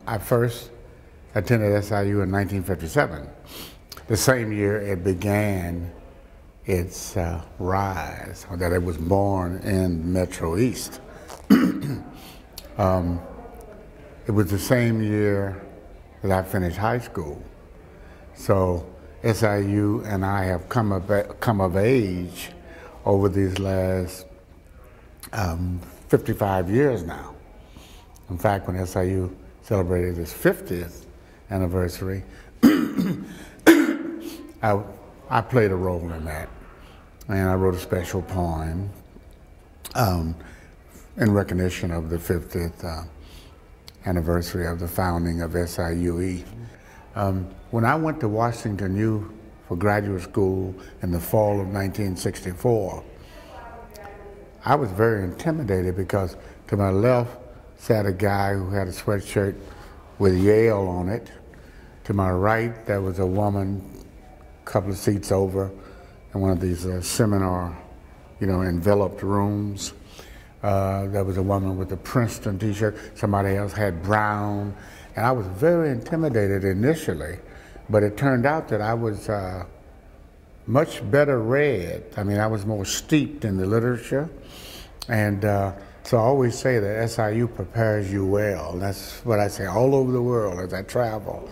I first attended SIU in 1957, the same year it began its rise, or that it was born in Metro East. It was the same year that I finished high school. So SIU and I have come of age over these last 55 years now. In fact, when SIU celebrated its 50th anniversary, I played a role in that. And I wrote a special poem in recognition of the 50th anniversary of the founding of SIUE. When I went to Washington U for graduate school in the fall of 1964, I was very intimidated because to my left sat a guy who had a sweatshirt with Yale on it. To my right, there was a woman a couple of seats over in one of these seminar, enveloped rooms. There was a woman with a Princeton t-shirt. Somebody else had brown. And I was very intimidated initially, but it turned out that I was much better read. I mean, I was more steeped in the literature. And so I always say that SIU prepares you well. That's what I say all over the world as I travel.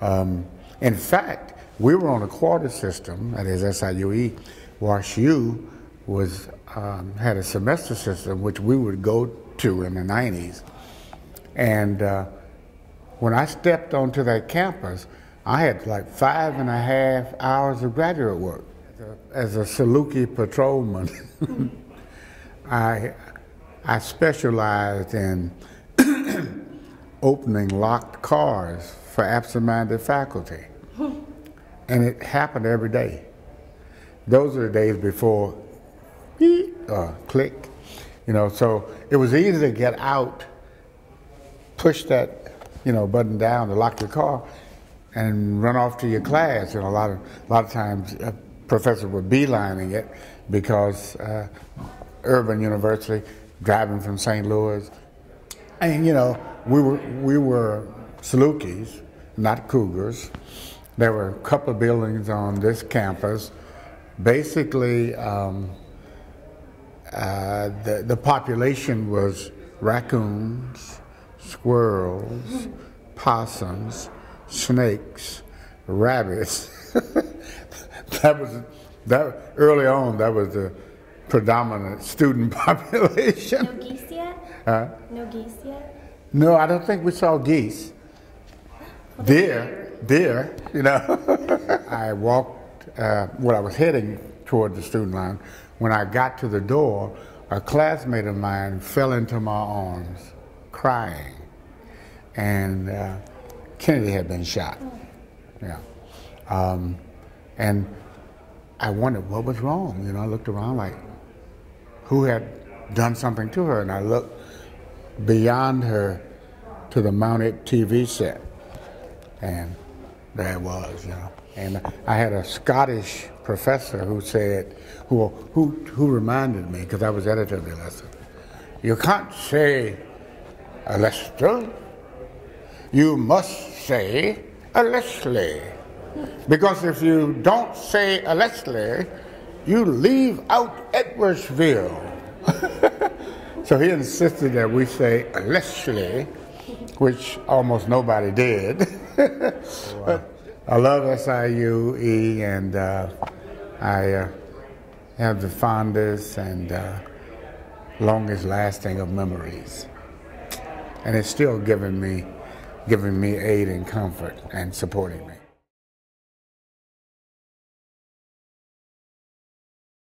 In fact, we were on a quarter system, that is SIUE. Wash U had a semester system which we would go to in the 90s. And when I stepped onto that campus, I had like 5.5 hours of graduate work. As a SIUE patrolman, I specialized in opening locked cars for absent-minded faculty. And it happened every day. Those are the days before beep or click, so it was easy to get out, push that, button down to lock your car and run off to your class. A lot of times professors were beelining it because Urban University, driving from St. Louis, and we were Salukis, not Cougars. There were a couple of buildings on this campus. Basically, the population was raccoons, squirrels, possums, snakes, rabbits. Early on, that was the predominant student population. No geese yet? No geese yet? No, I don't think we saw geese. Deer. I walked, I was heading toward the student line. When I got to the door, a classmate of mine fell into my arms, crying. And Kennedy had been shot. Yeah. And I wondered what was wrong. I looked around like, who had done something to her? And I looked beyond her to the mounted TV set. And there it was, And I had a Scottish professor who said, who reminded me, because I was editor of the lesson, you can't say a Lester, you must say a Leslie. Because if you don't say a Leslie, you leave out Edwardsville. So he insisted that we say a Leslie, which almost nobody did. Wow. I love SIUE, and I have the fondest and longest lasting of memories. And it's still giving me aid and comfort and supporting me.